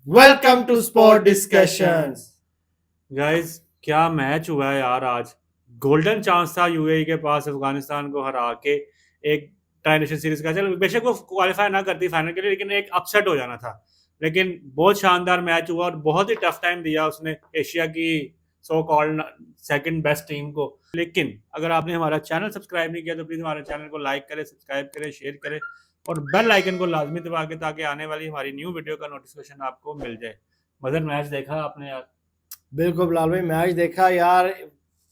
Welcome to sport discussions. Guys, क्या match हुआ है यार आज। गोल्डन चांस था यूएई के पास अफगानिस्तान को हरा के एक ट्राई नेशन सीरीज का। चल बेशक वो क्वालिफाई ना करती फाइनल के लिए, लेकिन एक अपसेट हो जाना था। लेकिन बहुत शानदार मैच हुआ और बहुत ही टफ टाइम दिया उसने एशिया की so called second best team को। लेकिन अगर आपने हमारा चैनल सब्सक्राइब नहीं किया तो प्लीज हमारे चैनल को लाइक करें, सब्सक्राइब करें, शेयर करें और बेल आइकन को लाजमी दबा के, ताकि आने वाली हमारी न्यू वीडियो का नोटिफिकेशन आपको मिल जाए। मदर मैच देखा आपने यार? बिल्कुल बिलाल भाई, मैच देखा यार।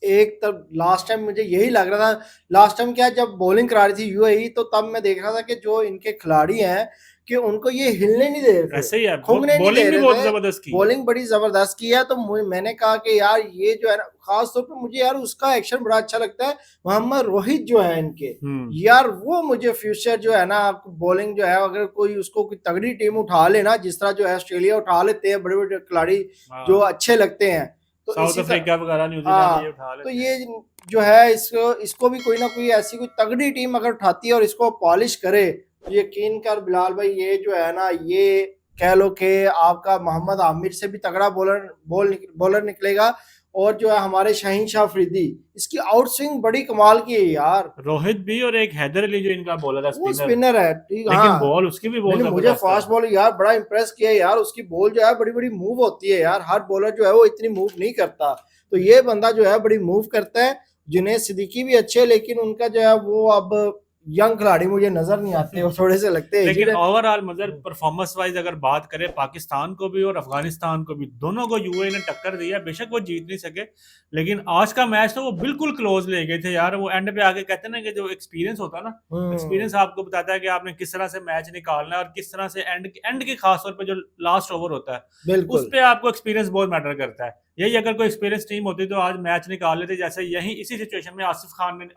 एक तब लास्ट टाइम मुझे यही लग रहा था। लास्ट टाइम क्या, जब बॉलिंग करा रही थी यूएई, तो तब मैं देख रहा था कि जो इनके खिलाड़ी हैं कि उनको ये हिलने नहीं दे रहे थे, ऐसे ही है, घूमने नहीं दे बॉलिंग भी रहे बहुत थे। जबरदस्त की है। बॉलिंग बड़ी जबरदस्त की है। तो मैंने कहा कि यार ये जो है ना, खास तौर पे मुझे यार उसका एक्शन बड़ा अच्छा लगता है। मोहम्मद रोहित जो है इनके, यार वो मुझे फ्यूचर जो है ना, बॉलिंग जो है, अगर कोई उसको कोई तगड़ी टीम उठा लेना, जिस तरह जो है ऑस्ट्रेलिया उठा लेते हैं बड़े बड़े खिलाड़ी जो हाँ, अच्छे लगते हैं, तो साउथ इसी तरह। अफ्रीका वगैरह, न्यूजीलैंड ये हाँ, उठा तो लेते हैं। ये जो है, इसको इसको भी कोई ना कोई ऐसी कोई तगड़ी टीम अगर उठाती है और इसको पॉलिश करे, तो यकीन कर बिलाल भाई, ये जो है ना, ये कह लो कि आपका मोहम्मद आमिर से भी तगड़ा बॉलर निकलेगा। और जो है हमारे शाहीन शाह अफरीदी, इसकी आउट स्विंग बड़ी कमाल की है यार। रोहित भी और एक हैदर अली जो इनका बॉलर है, वो स्पिनर। स्पिनर है, ठीक, लेकिन हाँ। बॉल उसकी भी बहुत नहीं, मुझे जबरदस्त है। फास्ट बॉल यार बड़ा इंप्रेस किया यार। उसकी बॉल जो है बड़ी बड़ी मूव होती है यार। हर बॉलर जो है वो इतनी मूव नहीं करता, तो ये बंदा जो है बड़ी मूव करता है। जुनेद सिद्दीकी भी अच्छे, लेकिन उनका जो है वो अब यंग खिलाड़ी मुझे नजर नहीं आते, वो थोड़े से लगते हैं एजिड लेकिन है। ओवरऑल मगर परफॉर्मेंस वाइज अगर बात करें, पाकिस्तान को भी और अफगानिस्तान को भी, दोनों को यूएई ने टक्कर दी है। बेशक वो जीत नहीं सके, लेकिन आज का मैच तो वो बिल्कुल क्लोज ले गए थे यार। वो एंड पे आके कहते हैं ना कि जो एक्सपीरियंस होता है ना, हम्म। एक्सपीरियंस आपको बताता है कि आपने किस तरह से मैच निकालना है और किस तरह से एंड के खास तौर पे जो लास्ट ओवर होता है, उस बिल्कुल। पे आपको एक्सपीरियंस बहुत मैटर करता है। यही अगर कोई एक्सपीरियंस टीम होती तो आज मैच निकाल लेते, जैसे यही इसी सिचुएशन में आसिफ खान ने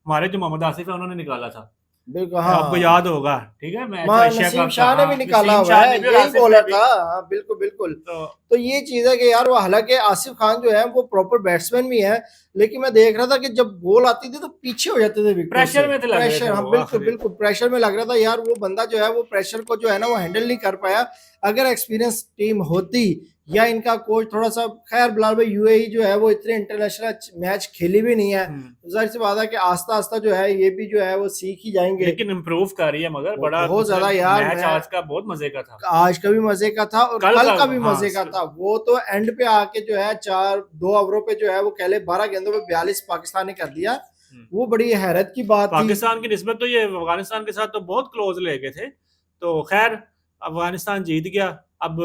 हमारे जो मोहम्मद आसिफ है उन्होंने निकाला था। बिल्कुल, आपको हाँ। याद होगा, ठीक है, मैच मां एशिया नसीम कप था। शाह ने हाँ, भी निकाला नसीम हुआ शाह है, ने भी और यही आसिफ ने बॉलर भी। था। हाँ, बिल्कुल बिल्कुल। तो तो ये चीज है कि यार वो, हालांकि आसिफ खान जो है वो प्रॉपर बैट्समैन भी है, लेकिन मैं देख रहा था कि जब बॉल आती थी तो पीछे हो जाते थे विकेट से। प्रेशर में थे, लग रहे थे प्रेशर, हाँ, वो बिल्कुल आखिरी। बिल्कुल प्रेशर में लग रहा था यार। वो बंदा जो है वो प्रेशर को जो है ना वो हैंडल नहीं कर पाया। अगर एक्सपीरियंस टीम होती, या इनका कोच थोड़ा सा, खैर बिलाल भाई, यूएई जो है वो इतने इंटरनेशनल मैच खेली भी नहीं है, हम्म। तो जाहिर सी बात है कि आस्ता आस्ता जो है ये भी जो है वो सीख ही जाएंगे। लेकिन इम्प्रूव कर रही है, मगर बड़ा बहुत ज्यादा मतलब यार। मैच मैं आज का बहुत मजे का था। आज का भी मजे का था और कल कल का, का भी हाँ। मजे का था। वो तो एंड पे आके जो है चार दो ओवरों पे जो है वो कह ले 12 गेंदों पे 42 पाकिस्तान ने कर दिया। हम्म। वो बड़ी हैरत की बात थी। पाकिस्तान की निस्बत तो ये अफगानिस्तान के साथ तो बहुत क्लोज ले गए थे। तो खैर, अफगानिस्तान जीत गया। अब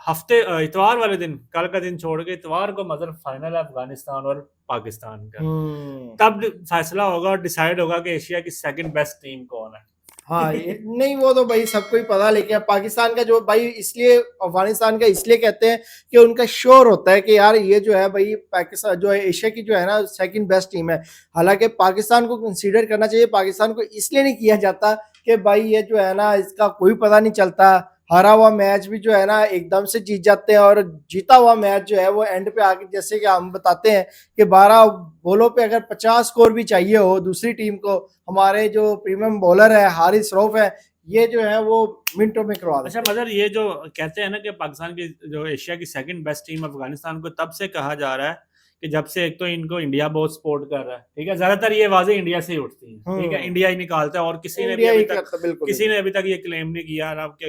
हफ्ते इतवार वाले दिन, कल का दिन छोड़ के इतवार को मगर फाइनल है अफगानिस्तान और पाकिस्तान का। हम्म। तब फैसला होगा और डिसाइड होगा कि एशिया की सेकंड बेस्ट टीम कौन है। हाँ, ये नहीं, वो तो भाई सबको ही पता, लेकिन पाकिस्तान का जो भाई, इसलिए अफगानिस्तान का इसलिए कहते हैं कि उनका श्योर होता है कि यार ये जो है भाई, पाकिस्तान जो है एशिया की जो है ना सेकंड बेस्ट टीम है। हालांकि पाकिस्तान को कंसीडर करना चाहिए, पाकिस्तान को इसलिए नहीं किया जाता कि भाई ये जो है ना, इसका कोई पता नहीं चलता। हारा हुआ मैच भी जो है ना एकदम से जीत जाते हैं, और जीता हुआ मैच जो है वो एंड पे आके, जैसे कि हम बताते हैं कि 12 बॉलों पे अगर 50 स्कोर भी चाहिए हो दूसरी टीम को, हमारे जो प्रीमियम बॉलर है हारिस रऊफ है, ये जो है वो मिनटों में करवा अच्छा देते हैं। मगर ये जो कहते हैं ना कि पाकिस्तान की जो एशिया की सेकंड बेस्ट टीम अफगानिस्तान को तब से कहा जा रहा है कि जब से एक तो इनको इंडिया बहुत सपोर्ट कर रहा है, ठीक है। ज्यादातर ये आवाजें इंडिया से ही उठती हैं, ठीक है, हम्म। इंडिया ही निकालता है और इंडिया ही करता, बिल्कुल किसी बिल्कुल। ने अभी तक ये क्लेम नहीं किया ना कि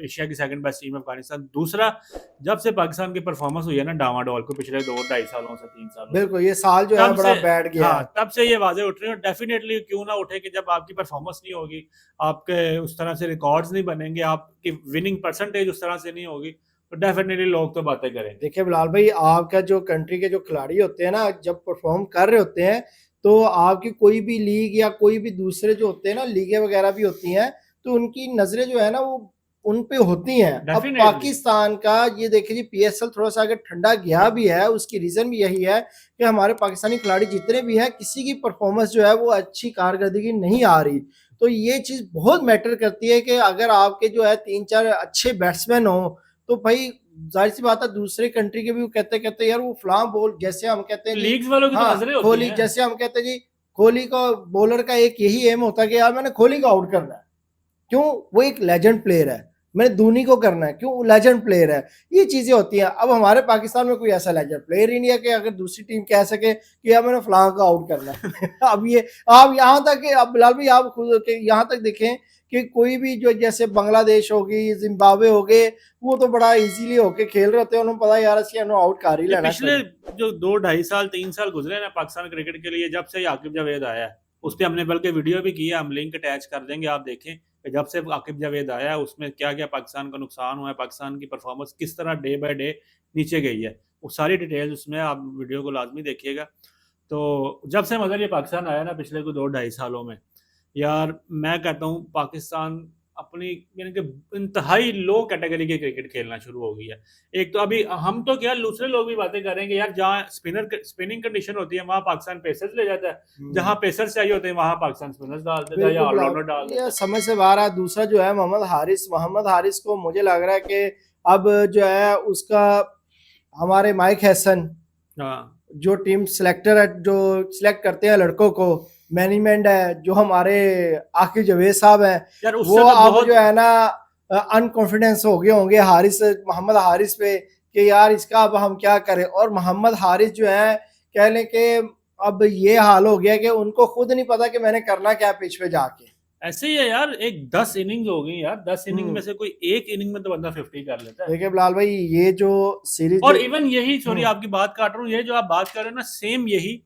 एशिया की सेकंड बेस्ट टीम अफगानिस्तान। दूसरा, जब से पाकिस्तान की परफॉर्मेंस हुई है ना डामाडोल को, पिछले 2-2.5 सालों से, 3 सालों से, बिल्कुल, ये साल जो है तब बड़ा से, बैठ गया हाँ, है। तब से ये आवाजें उठ रही हैं। और डेफिनेटली क्यों ना उठे कि जब आपकी परफॉर्मेंस नहीं होगी, आपके उस तरह से रिकॉर्ड्स नहीं बनेंगे, आपकी विनिंग परसेंटेज उस तरह से नहीं होगी, तो डेफिनेटली लोग तो बातें करेंगे। देखिए बिलाल भाई, आपका जो कंट्री के जो खिलाड़ी होते हैं ना, जब परफॉर्म कर रहे होते हैं, तो आपकी कोई भी लीग या कोई भी दूसरे जो होते हैं ना, लीगें वगैरह भी होती हैं, तो उनकी नजरें जो है ना वो उन पे होती हैं। अब डेफिनेटली। पाकिस्तान का ये देखिए जी, पीएसएल थोड़ा सा अगर ठंडा गया भी है, उसकी रीजन भी यही है कि हमारे पाकिस्तानी खिलाड़ी जितने भी हैं, किसी की परफॉर्मेंस जो है वो अच्छी कारकर्दगी नहीं आ रही। तो ये चीज बहुत मैटर करती है कि अगर आपके जो है 3-4 अच्छे बैट्समैन हो, तो भाई जाहिर सी बात है दूसरे कंट्री के भी वो कहते कहते यार वो फलां बॉल, जैसे हम कहते हैं जी। लीग्स वालों की तो हाँ, नजरें होती कोहली, हैं। जैसे हम कहते हैं जी, कोहली का बॉलर का एक यही एम होता है कि यार मैंने कोहली को आउट करना है। क्यों? वो एक लेजेंड प्लेयर है। मैंने धोनी को करना है, क्यों, लेजेंड प्लेयर है। ये चीजें होती हैं। अब हमारे पाकिस्तान में कोई ऐसा लेजेंड प्लेयर ही नहीं है कि अगर दूसरी टीम कह सके कि यार मैंने फलां को आउट करना है। अब ये आप यहाँ तक, अब बिलाल भाई आप खुद यहाँ तक देखें कि कोई भी जो जैसे बांग्लादेश होगी, जिम्बाब्वे हो गए, वो तो बड़ा इजीली होके खेल रहे होते हैं, उन्हें पता है यार असली आउट कर ही ये लेना पिछले चाहिए। जो 2 ढाई साल 3 साल गुजरे ना पाकिस्तान क्रिकेट के लिए, जब से आकिब जावेद आया है, उस पर हमने बल्कि वीडियो भी की है, हम लिंक अटैच कर देंगे, आप देखें कि जब से आकिब जावेद आया है उसमें क्या क्या पाकिस्तान का नुकसान हुआ है, पाकिस्तान की परफॉर्मेंस किस तरह डे बाय डे नीचे गई है, वो सारी डिटेल्स उसमें आप वीडियो को लाजमी देखिएगा। तो जब से मतलब ये पाकिस्तान आया ना पिछले कोई 2 ढाई सालों में, यार मैं कहता हूँ पाकिस्तान अपनी यानी कि इंतहाई लो कैटेगरी की क्रिकेट खेलना शुरू हो गई है। एक तो अभी हम तो क्या, दूसरे लोग भी बातें करेंगे यार, जहाँ स्पिनिंग कंडीशन होती है वहां पाकिस्तान पेसर्स ले जाता है, जहां पेसर्स चाहिए होते हैं वहां पाकिस्तान स्पिनर्स डाल देता है या बिल्कुल ऑलराउंडर डाल देता ये है। समझ से बाहर है। दूसरा जो है मोहम्मद हारिस को मुझे लग रहा है कि अब जो है उसका, हमारे माइक हैसन हाँ जो टीम सिलेक्टर है, जो सिलेक्ट करते हैं लड़कों को, मैनेजमेंट है जो हमारे आकिब जावेद साहब हैं, यार वो उससे तो अब जो बहुत। है ना अनकॉन्फिडेंस हो गए होंगे मोहम्मद हारिस पे कि यार इसका अब हम क्या करें। और मोहम्मद हारिस जो है, कह लें कि अब ये हाल हो गया कि उनको खुद नहीं पता कि मैंने करना क्या पिच पे जाके। ऐसे ही है यार, एक 10 इनिंग हो गई यार, 10 इनिंग में हम्म से कोई एक इनिंग में तो बंदा 50 कर लेता है। देखिए बिलाल भाई, ये जो सीरीज और जो इवन यही, सॉरी हम्म आपकी बात काट रहा हूँ, ये जो आप बात कर रहे हो ना, सेम यही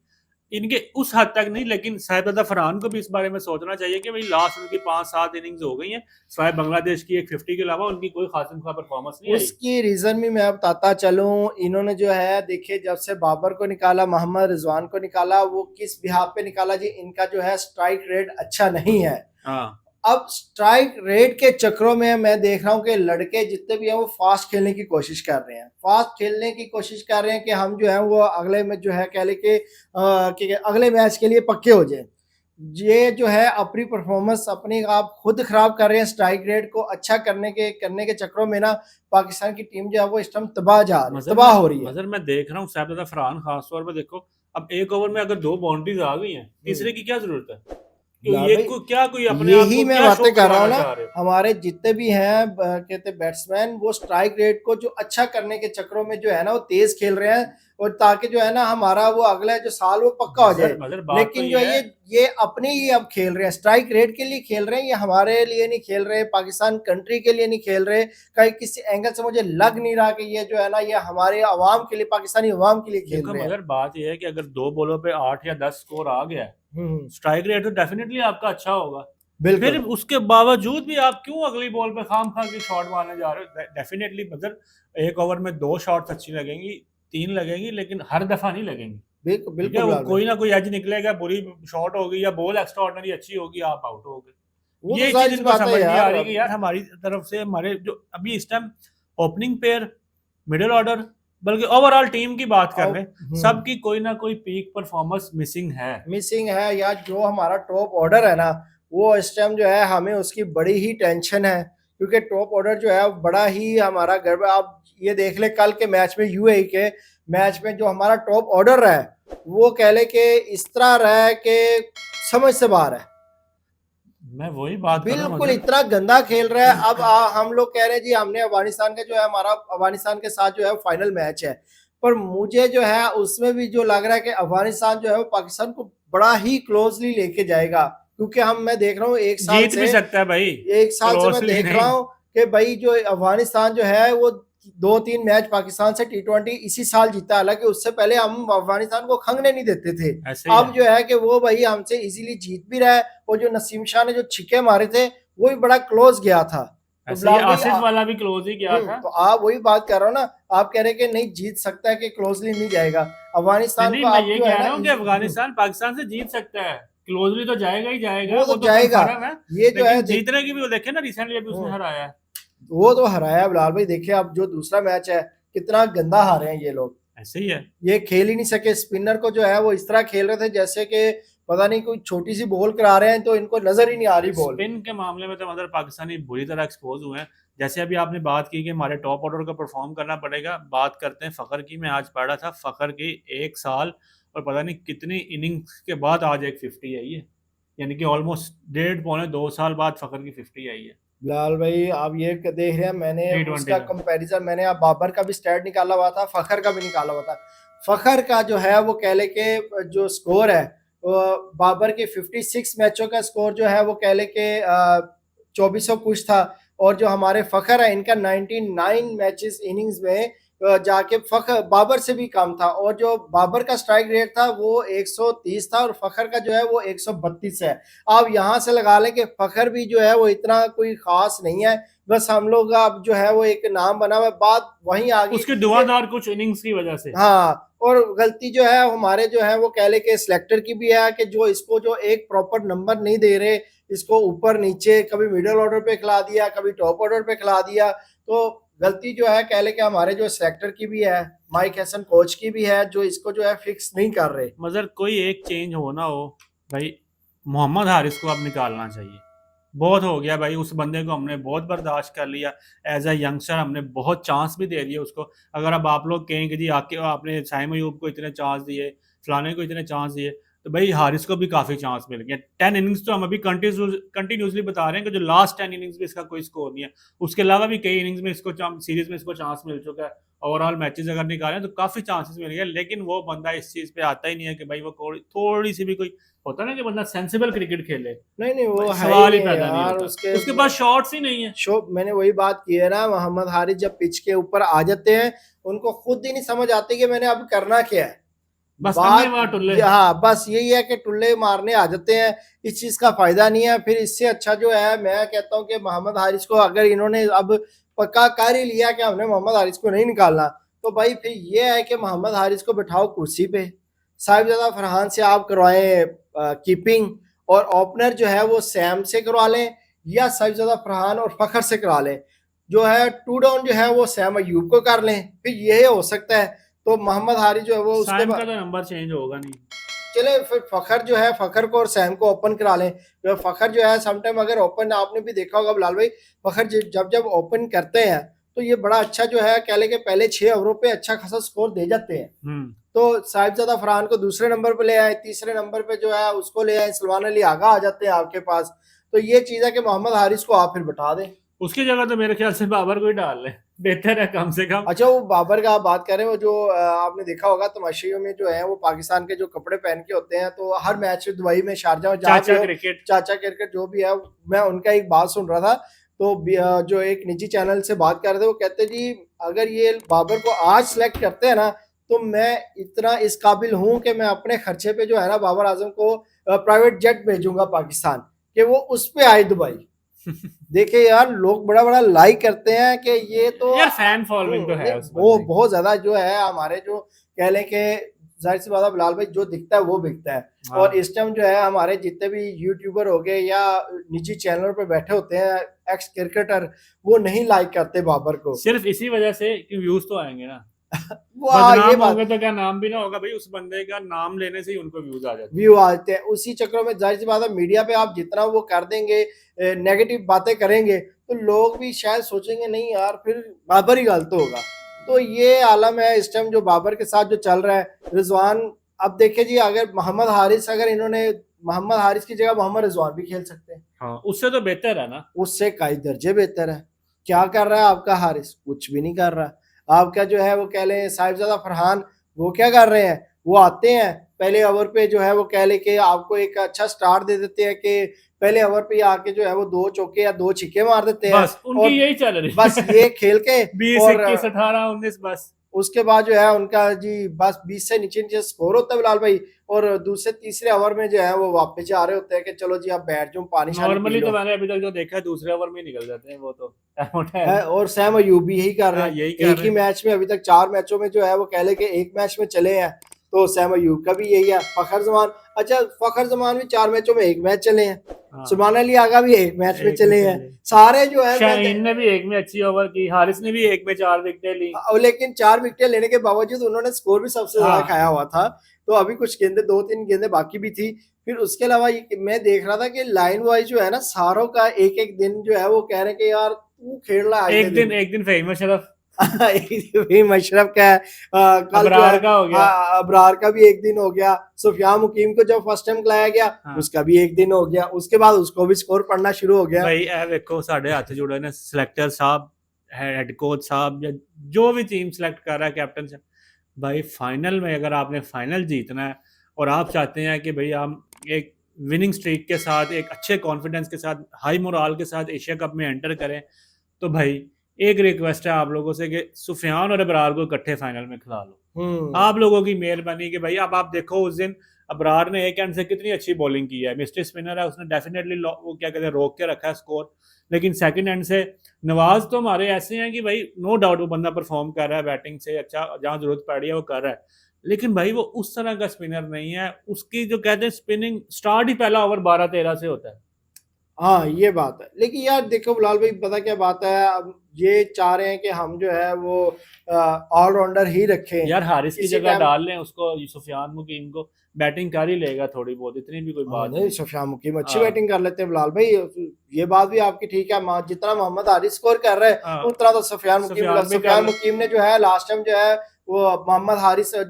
इनके उस हद तक नहीं, लेकिन साहिब फरहान को भी इस बारे में सोचना चाहिए कि भाई लास्ट उनकी 5-7 इनिंग्स हो गई हैं, स्वाय बांग्लादेश की एक 50 के अलावा उनकी कोई खास इनका परफॉर्मेंस नहीं आई। उसकी रीजन भी मैं बताता चलूं। इन्होंने जो है देखिए, जब से बाबर को निकाला, मोहम्मद रिजवान को निकाला, वो किस बिहाफ पे निकाला जी, इनका जो है स्ट्राइक रेट अच्छा नहीं है। हाँ अब स्ट्राइक रेट के चक्रों में मैं देख रहा हूं कि लड़के जितने भी हैं वो फास्ट खेलने की कोशिश कर रहे हैं, फास्ट खेलने की कोशिश कर रहे हैं कि हम जो है वो अगले में जो है कह ले कि अगले मैच के लिए पक्के हो जाए। ये जो है अपनी परफॉर्मेंस अपनी आप खुद खराब कर रहे हैं। स्ट्राइक रेट को अच्छा करने के चक्रों में ना पाकिस्तान की टीम जो है वो इस टाइम तबाह हो रही है। मजर मैं देख रहा हूँ साहब फरहान खास तौर पर, देखो अब एक ओवर में अगर 2 बाउंड्रीज आ गई हैं, तीसरे की क्या जरूरत है? क्यों बिलाल ये भाई, क्या कोई अपने आप यही को मैं क्या शो बातें कर रहा हूँ करवाना ना, चाह रहे हो? हमारे जितने भी हैं कहते बैट्समैन, वो स्ट्राइक रेट को जो अच्छा करने के चक्रों में जो है ना वो तेज खेल रहे हैं, और ताकि जो है ना हमारा वो अगला जो साल वो पक्का हो जाए। मजर मजर बात तो लेकिन जो ये है है। ये अपने ही अब खेल रहे हैं, स्ट्राइक रेट के लिए खेल रहे हैं, ये हमारे लिए नहीं खेल रहे, पाकिस्तान कंट्री के लिए नहीं खेल रहे। कहीं किसी एंगल से मुझे लग नहीं रहा कि ये जो है ना ये हमारे अवाम के लिए, पाकिस्तानी अवाम के लिए खेल देखो रहे हैं। मगर बात यह है कि अगर 2 बॉलों पे 8 या 10 स्कोर आ गया है, हम्म, स्ट्राइक रेट तो डेफिनेटली आपका अच्छा होगा। फिर बिल्कुल उसके बावजूद भी आप क्यों अगली बॉल पे खाम खा की शॉट मारने जा रहे हो? डेफिनेटली मतलब एक ओवर में 2 शॉट्स अच्छी लगेंगी, 3 लगेंगी, लेकिन हर दफा नहीं लगेंगी। बिल्कुल ठीक है, बिल्कुल वो बिलाल भाई, कोई ना कोई एज निकलेगा, बुरी शॉट होगी या बॉल एक्स्ट्रा ऑर्डिनरी अच्छी होगी, आप आउट हो गए। वो तो ये चीज जाहिर सी इनको बात है समझ नहीं आ यार। रही कि यार हमारी तरफ से हमारे जो अभी इस time opening pair, middle order, बल्कि ओवरऑल टीम की बात कर अब रहे हैं, सबकी कोई ना कोई पीक परफॉर्मेंस मिसिंग है। मिसिंग है या जो हमारा टॉप ऑर्डर है ना, वो इस टाइम जो है हमें उसकी बड़ी ही टेंशन है, क्योंकि टॉप ऑर्डर जो है बड़ा ही हमारा गड़बड़। आप ये देख ले कल के मैच में, यूएई के मैच में जो हमारा टॉप ऑर्डर है, वो कह ले कि इस तरह रहा है कि समझ से बाहर है, मैं वही बात कर रहा हूँ बिल्कुल मगर। इतना गंदा खेल रहा है। अब हम लोग कह रहे हैं जी हमने अफगानिस्तान का जो है, हमारा अफगानिस्तान के साथ जो है फाइनल मैच है, पर मुझे जो है उसमें भी जो लग रहा है कि अफगानिस्तान जो है वो पाकिस्तान को बड़ा ही क्लोजली लेके जाएगा। क्योंकि मैं देख रहा हूँ जीत भी सकता है भाई, एक साल से मैं क्लोजली देख रहा नहीं। हूँ कि भाई जो अफगानिस्तान जो है वो 2-3 मैच पाकिस्तान से T20 इसी साल जीता, हालांकि उससे पहले हम अफगानिस्तान को खंगने नहीं देते थे। ऐसे ही है। अब जो है कि वो भाई हमसे इजीली जीत भी रहा है, और जो नसीम शाह ने जो छिक्के मारे थे वो भी बड़ा क्लोज गया था। तो ऐसे ही बिलाल भाई आसिफ वाला भी क्लोज ही गया था। तो आप वही बात कर रहे हो ना, आप कह रहे हैं कि नहीं जीत सकता है कि क्लोजली नहीं जाएगा नहीं अफगानिस्तान नहीं, को, मैं आप ये जो है कह ना रहा हूँ कि अफगानिस्तान पाकिस्तान से जीत सकता है, क्लोजली तो जाएगा ही जाएगा, वो वो तो तो जाएगा। कंफर्म है। ये जो है लेकिन जीतने की भी वो देखे ना, रिसेंटली अभी उसने हम्म, हराया है। वो तो हराया बिलाल भाई। देखिए अब जो दूसरा मैच है, कितना गंदा हारे हैं ये लोग, ऐसे ही है। ये खेल ही नहीं सके। स्पिनर को जो है वो इस तरह खेल रहे थे जैसे कि पता नहीं कोई छोटी सी बॉल करा रहे हैं, तो इनको नजर ही नहीं आ रही बॉल। स्पिन के मामले में तो मतलब पाकिस्तानी बुरी तरह एक्सपोज हुए हैं। जैसे अभी आपने बात की कि हमारे टॉप ऑर्डर का परफॉर्म करना पड़ेगा, बात करते हैं फखर की। मैं आज पढ़ा था फखर की 1 साल और पता नहीं कितनी इनिंग्स के बाद आज एक 50 आई है, यानी कि ऑलमोस्ट 1.5 पौने 2 साल बाद फखर की 50 आई है। बिलाल भाई आप ये देख रहे हैं, मैंने टी ट्वेंटी उसका में। कंपैरिजन मैंने आप बाबर का भी स्टैट निकाला हुआ था, फखर का भी निकाला हुआ था। फखर का जो है वो कह ले के जो स्कोर है, वो बाबर के 56 मैचों का स्कोर जो है वो कह ले के 2400 कुछ था। और जो हमारे फखर है इनका 99 मैचेस इनिंग्स में जाके फखर बाबर से भी कम था। और जो बाबर का स्ट्राइक रेट था वो 130 था और फखर का जो है वो 132 है। आप यहाँ से लगा लें कि फखर भी जो है वो इतना कोई खास नहीं है, बस हम लोग का अब जो है वो एक नाम बना हुआ है। बात वहीं आ गई उसके कि धुआंधार कुछ इनिंग्स की वजह से। हाँ, और गलती जो है हमारे जो है वो कह ले के सिलेक्टर की भी है कि जो इसको जो एक प्रॉपर नंबर नहीं दे रहे, इसको ऊपर नीचे कभी मिडिल ऑर्डर पे खिला दिया, कभी टॉप ऑर्डर पे खिला दिया। तो गलती जो है कह ले के हमारे जो सिलेक्टर की भी है, माइक हैसन कोच की भी है, जो इसको जो है फिक्स नहीं कर रहे। मगर कोई एक चेंज हो ना हो भाई, मोहम्मद हारिस को अब निकालना चाहिए। बहुत हो गया भाई, उस बंदे को हमने बहुत बर्दाश्त कर लिया। एज अ यंगस्टर हमने बहुत चांस भी दे दिए उसको। अगर अब आप लोग कहें कि जी आके आपने साइम अयूब को इतने चांस दिए, फलाने को इतने चांस दिए, तो भाई हारिस को भी काफी चांस मिल गए। 10 इनिंग्स तो हम अभी कंटिन्यूसली बता रहे हैं कि जो लास्ट 10 इनिंग्स में इसका कोई स्कोर नहीं है। उसके अलावा भी कई इनिंग्स में इसको सीरीज में इसको चांस मिल चुका है। ओवरऑल मैचेस अगर निकालें तो काफी चांसेस मिल गए, लेकिन वो बंदा इस चीज पे आता ही नहीं है कि भाई वो थोड़ी सी भी कोई होता ना कि बंदा सेंसिबल क्रिकेट खेले। नहीं नहीं, वो भाई है ही सवाल ही नहीं पैदा नहीं यार। होता। उसके उसके पास शॉट्स ही नहीं है। शो मैंने वही बात की है ना, मोहम्मद हारिस जब पिच के ऊपर आ जाते हैं उनको खुद ही नहीं समझ आती कि मैंने अब करना क्या है। बस अन्ने बात वहां टुल्ले। हाँ बस यही है कि टुल्ले मारने आ जाते हैं। इस चीज का फायदा नहीं है। फिर इससे अच्छा जो है मैं कहता हूँ कि मोहम्मद हारिस को अगर इन्होंने अब पक्का कर ही लिया कि हमने मोहम्मद हारिस को नहीं निकालना, तो भाई फिर ये है कि मोहम्मद हारिस को बिठाओ कुर्सी पे, साहिबजादा फरहान से आप करवाएं कीपिंग, और ओपनर जो है वो सैम से करवा लें या साहिबजादा फरहान और फखर से करा लें। जो है टू डाउन जो है वो सैम अयूब को कर लें, फिर यही हो सकता है। तो मोहम्मद हारिस जो है वो उसके साइम का बाद तो नंबर चेंज होगा नहीं। चले, फिर फखर जो है फखर को और सैम को ओपन करा लें। जो फखर जो है समटाइम अगर ओपन आपने भी देखा होगा बिलाल भाई, फखर जब जब ओपन करते हैं तो ये बड़ा अच्छा जो है कह ले के पहले 6 ओवरों पे अच्छा खासा स्कोर दे जाते हैं। तो साहिबजादा फरहान को दूसरे नंबर पे ले आए, तीसरे नंबर पे जो है उसको ले आए, सलमान अली आगा आ जाते हैं आपके पास। तो ये चीज है कि मोहम्मद हारिस को आप फिर बैठा दें। उसकी जगह तो मेरे ख्याल से बाबर को ही डाल ले, बेहतर है कम से कम। अच्छा, वो बाबर का आप बात कर रहे हो, जो आपने देखा होगा तमाशियों में जो है वो पाकिस्तान के जो कपड़े पहन के होते हैं, तो हर मैच में दुबई में, शारजा में, जहाँ भी चाचा हो, क्रिकेट। चाचा क्रिकेट जो भी है, मैं उनका एक बात सुन रहा था। तो जो एक निजी चैनल से बात कर रहे थे, वो कहते जी अगर ये बाबर को आज सेलेक्ट करते हैं ना, तो मैं इतना इस काबिल हूं कि मैं अपने खर्चे पे जो है ना बाबर आजम को प्राइवेट जेट भेजूंगा पाकिस्तान, कि वो उस पे आए दुबई। देखिए यार, लोग बड़ा बड़ा लाइक करते हैं कि ये तो यार फैन फॉलोइंग तो नहीं, है उस वो बंदे की। बहुत ज्यादा जो है हमारे जो कह लें कि जाहिर सी बात है बिलाल भाई, जो दिखता है वो बिकता है। और हाँ, इस टाइम जो है हमारे जितने भी यूट्यूबर हो गए या निजी चैनल पे बैठे होते हैं एक्स क्रिकेटर, वो नहीं लाइक करते बाबर को। सिर्फ इसी वजह से कि व्यूज तो आएंगे ना। वाह, ये बदनाम बात। होंगे तो क्या नाम भी ना होगा भाई, उस बंदे का नाम लेने से ही उनको व्यूज आ जाते हैं। व्यू आते हैं उसी चक्रों में। जाहिर सी बात है मीडिया पे आप जितना वो कर देंगे, नेगेटिव बातें करेंगे, तो लोग भी शायद सोचेंगे नहीं यार फिर बाबर ही गलत होगा। तो ये आलम है इस टाइम जो बाबर के साथ जो चल रहा है। रिजवान, अब देखिए जी, अगर मोहम्मद हारिस, अगर इन्होंने मोहम्मद हारिस की जगह मोहम्मद रिजवान भी खेल सकते हैं, हाँ, उससे तो बेहतर है ना। उससे कई दर्जे बेहतर है। क्या कर रहा है आपका हारिस? कुछ भी नहीं कर रहा। आपका जो है वो कह लें साहिबजादा फरहान, वो क्या कर रहे हैं? वो आते हैं पहले ओवर पे जो है वो कह ले के आपको एक अच्छा स्टार्ट दे देते हैं कि पहले ओवर पे आके जो है वो 2 चौके या 2 छिक्के मार देते हैं। बस उनकी और यही चल रही बस है। ये खेल के 20 और 21 18 19 बस। उसके बाद जो है उनका जी बस 20 से नीचे नीचे स्कोर होता है बिलाल भाई। और दूसरे तीसरे ओवर में जो है वो वापस जा रहे होते हैं कि चलो जी आप बैठ जाओ, पानी शानी पी नॉर्मली तो लो। मैंने अभी तक जो देखा है दूसरे ओवर में ही निकल जाते हैं वो तो। है, और सैम अयूब भी यही कर रहे हाँ, हैं। यही कर एक रहे ही हैं। मैच में अभी तक 4 मैचों में जो है वो कह ले कि एक मैच में चले हैं। तो सैम अयूब का भी यही है। फखर जमान, अच्छा फखर जमान भी 4 मैचों में एक मैच चले हैं। हाँ, सुभान अली आगा भी एक मैच में एक में चले हैं। चले। सारे जो है शाहीन ने भी एक में अच्छी ओवर की, हारिस ने भी एक में 4 विकेटें ली। लेकिन 4 विकेट लेने के बावजूद उन्होंने स्कोर भी सबसे ज्यादा हाँ, खाया हुआ था। तो अभी कुछ गेंदे, 2-3 गेंदे बाकी भी थी। फिर उसके अलावा मैं देख रहा था कि लाइन वाइज जो है ना सारों का एक एक दिन जो है वो कह रहे हैं कि यार तू खेल रहा है अगले दिन। एक दिन फहीम अशरफ। भी मशरफ का है, कल जो अबरार है का हो गया। अबरार का भी एक दिन हो गया, सुफियान मुकीम को जब फर्स्ट टाइम खिलाया गया हाँ। उसका भी एक दिन हो गया, उसके बाद उसको भी स्कोर पढ़ना शुरू हो गया। भाई ए देखो साढ़े हाथ जुड़े ने सिलेक्टर साहब, हेड कोच साहब, या जो भी टीम सिलेक्ट कर रहा है, कैप्टन से, भाई फाइनल में अगर आपने फाइनल जीतना है और आप चाहते हैं कि भाई हम एक विनिंग स्ट्रीक के साथ, एक अच्छे कॉन्फिडेंस के साथ, हाई मोराल के साथ एशिया कप में एंटर करें, तो भाई एक रिक्वेस्ट है आप लोगों से कि सुफियान और अबरार को इकट्ठे फाइनल में खिला लो। आप लोगों की मेहरबानी कि भाई अब आप देखो उस दिन अबरार ने एक एंड से कितनी अच्छी बॉलिंग की है, मिस्टर स्पिनर है, उसने डेफिनेटली वो क्या कहते हैं रोक के रखा है स्कोर, लेकिन सेकंड एंड से नवाज तो हमारे ऐसे हैं कि भाई नो डाउट वो बंदा परफॉर्म कर रहा है बैटिंग से अच्छा, जहां जरूरत पड़ रही है वो कर रहा है, लेकिन भाई वो उस तरह का स्पिनर नहीं है, उसकी जो कहते हैं स्पिनिंग स्टार्ट ही पहला ओवर 12-13 से होता है। हाँ ये बात है, लेकिन यार देखो बिलाल भाई पता क्या बात है, अब ये चाह रहे हैं कि हम जो है वो ऑलराउंडर ही रखें यार हारिस की इसी जगह टाइम। डाल लें उसको, सुफियान मुकीम को, बैटिंग कर ही लेगा थोड़ी बहुत, इतनी भी कोई बात नहीं सुफियान मुकीम अच्छी हाँ। बैटिंग कर लेते हैं बिलाल भाई, ये बात भी आपकी ठीक है, जितना मोहम्मद हारिस स्कोर कर रहे हैं हाँ। उतना तो सुफियान मुकीम सुफियान भी सुफियान कर- मुकीम ने जो है लास्ट टाइम जो है वो मोहम्मद हारिस कह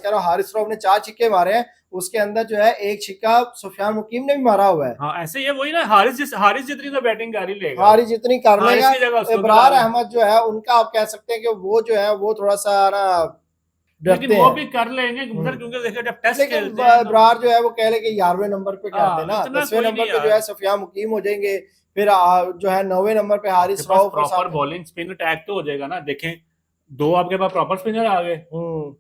रहा हूँ, हारिस रऊफ ने 4 छिक्के मारे हैं, उसके अंदर जो है एक छिक्का सुफियान मुकीम ने भी मारा हुआ है। हाँ ऐसे ही है, वही ना, हारिस जितनी तो बैटिंग कर ही लेगा, हारिस जितनी कर हारिस लेगा। की जगह उसको इब्रार खिला अहमद जो है उनका आप कह सकते हैं कि वो जो है वो थोड़ा सा ना लेकिन डरते वो हैं, भी कर लेंगे उधर, क्योंकि देखो जब टेस्ट लेकिन खेलते हैं तो इब्रार जो है वो कह ले कि 11वें नंबर पे कर हाँ, देना, इतना 10वें कोई नंबर नहीं पे जो यार। है सुफियान मुकीम हो जाएंगे, फिर जो है 9वें नंबर पे हारिस आपके पास रऊफ और प्रॉपर साथ में। बॉलिंग स्पिन अटैक तो हो जाएगा ना, देखें दो आपके पास प्रॉपर स्पिनर आ गए,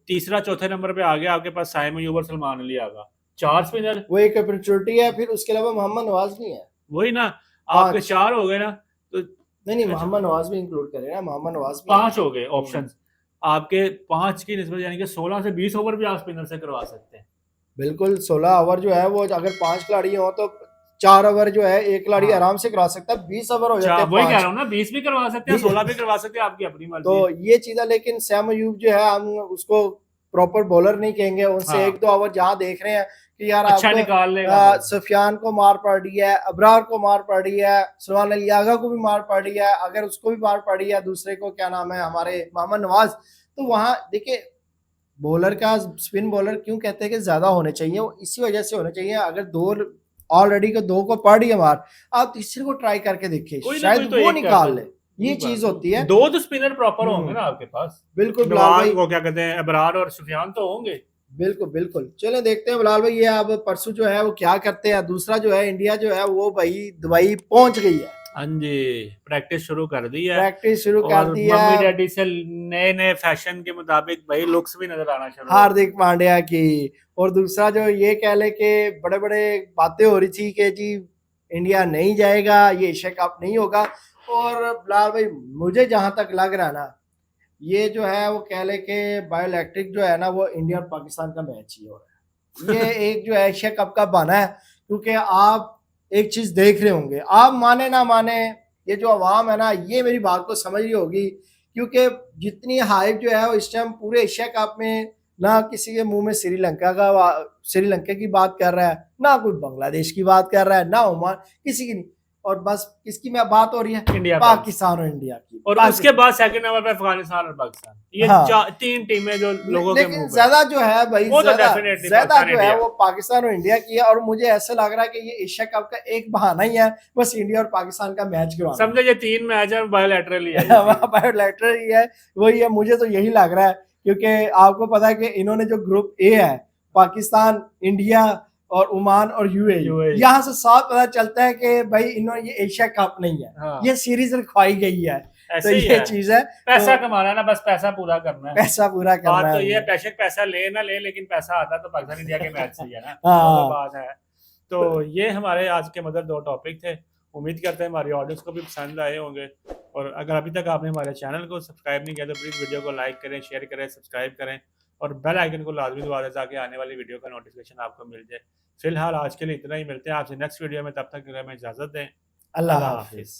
तीसरा चौथे नंबर पे आ गया आपके पास साइम अयूब और सलमान अली आ गया, 4 स्पिनर, वो एक अपॉर्चुनिटी है, फिर उसके अलावा मोहम्मद नवाज नहीं है, वही ना, आपके 4 हो गए ना, तो नहीं मोहम्मद नवाज भी इंक्लूड करें ना, मोहम्मद नवाज भी 5 हो गए ऑप्शंस आपके, 5 की निस्बत यानी कि 16 से 20 ओवर भी आप स्पिनर से करवा सकते हैं। बिल्कुल 16 ओवर जो है वो अगर 5 खिलाड़ी हो तो 4 ओवर जो है एक खिलाड़ी हाँ। आराम से करा सकता है, 20 ओवर हो जाते हैं वही कह 5। रहा हूँ ना, 20 भी करवा सकते हैं, 16 भी करवा सकते हैं, आपकी अपनी मर्जी तो है। ये चीज है, लेकिन सैम अयूब जो है हम उसको प्रॉपर बॉलर नहीं कहेंगे, उनसे हाँ। 1-2 ओवर जहां देख रहे हैं कि यार अच्छा आपको निकाल लेगा वो। सुफियान को मार पड़ रही है, अबरार को मार पड़ रही है, सलमान अली आगा को भी मार पड़ रही है, अगर उसको भी मार पड़ रही है दूसरे को क्या नाम है हमारे मोहम्मद नवाज, तो वहां देखिए बॉलर का स्पिन बॉलर क्यों कहते हैं कि ज्यादा होने चाहिए, वो इसी वजह से होने चाहिए, अगर दो ऑलरेडी को 2 को पड़ रही है मार, आप तीसरे को ट्राई करके देखिए कोई ना शायद कोई तो वो एक निकाल कर ले, दो। ये चीज होती है। 2 तो स्पिनर प्रॉपर होंगे ना आपके पास, बिल्कुल बिलाल नवाज भाई, वो क्या कहते हैं, अबरार और सुफियान तो होंगे। बिल्कुल बिल्कुल, चले देखते हैं बिलाल भाई ये अब परसों जो है वो क्या करते हैं। दूसरा जो है इंडिया जो है वो भाई दुबई पहुंच गई है, हाँ जी, प्रैक्टिस शुरू कर दी है, प्रैक्टिस शुरू कर और दी मम्मी है डैडी से नए नए फैशन के मुताबिक भाई लुक्स भी नजर आना शुरू हो हार्दिक पांड्या की। और दूसरा जो ये कह ले कि बड़े बड़े बातें हो रही थी कि जी इंडिया नहीं जाएगा, ये एशिया कप नहीं होगा, और बिलाल भाई मुझे जहां तक लग रहा है ना, ये जो है वो कह ले कि बायोइलेक्ट्रिक जो है ना वो इंडिया और पाकिस्तान का मैच ही हो रहा है, ये एक जो है एशिया कप का बहाना है, क्योंकि आप एक चीज देख रहे होंगे, आप माने ना माने, ये जो अवाम है ना ये मेरी बात को समझ रही होगी, क्योंकि जितनी हाइप जो है वो इस टाइम पूरे एशिया कप में, ना किसी के मुंह में श्रीलंका की बात कर रहा है, ना कोई बांग्लादेश की बात कर रहा है, ना ओमान, किसी की नहीं, और बस किसकी में बात हो रही है, इंडिया पाकिस्तान और इंडिया की, और उसके बाद सेकंड नंबर पे अफगानिस्तान और पाकिस्तान, ये हाँ। 3 टीमें जो लोगों के लेकिन मुंह पे ज्यादा जो है भाई वो तो ज्यादा definitely ज्यादा पाकिस्तान, जो है इंडिया। वो पाकिस्तान और इंडिया की है, और मुझे ऐसा लग रहा है कि ये एशिया कप का एक बहाना ही है, बस इंडिया और पाकिस्तान का मैच करवाना, समझे, ये 3 मैच है बायोलैटरल ही है बायोलैटरल ही है, वही है, मुझे तो यही लग रहा है, क्योंकि आपको पता है कि इन्होंने जो ग्रुप ए है, पाकिस्तान, इंडिया और ओमान और यूएई, यहाँ से साफ पता चलता है कि भाई इन्होंने ये एशिया कप नहीं है, हाँ। ये सीरीज रखवाई गई है, तो ऐसे ही ये है, चीज है, पैसा तो कमाना है ना, बस पैसा पूरा करना है, पैसा पूरा करना बात तो है ये है, बेशक पैसा ले ना ले, लेकिन पैसा आता तो पाकिस्तान इंडिया के मैच से ही है ना, हाँ। वो तो बात है। तो ये हमारे आज के मतलब 2 टॉपिक थे, उम्मीद करते हैं हमारी ऑडियंस को भी पसंद आए होंगे, और अगर अभी तक आपने हमारे चैनल को सब्सक्राइब नहीं किया तो प्लीज़ वीडियो को लाइक करें, शेयर करें, सब्सक्राइब करें, और बेल आइकन को लाजमी दबा दें ताकि आने वाली वीडियो का नोटिफिकेशन आपको मिल जाए। फिलहाल आज के लिए इतना ही, मिलते हैं आपसे नेक्स्ट वीडियो में, तब तक हमें इजाज़त दें, अल्लाह हाफिज।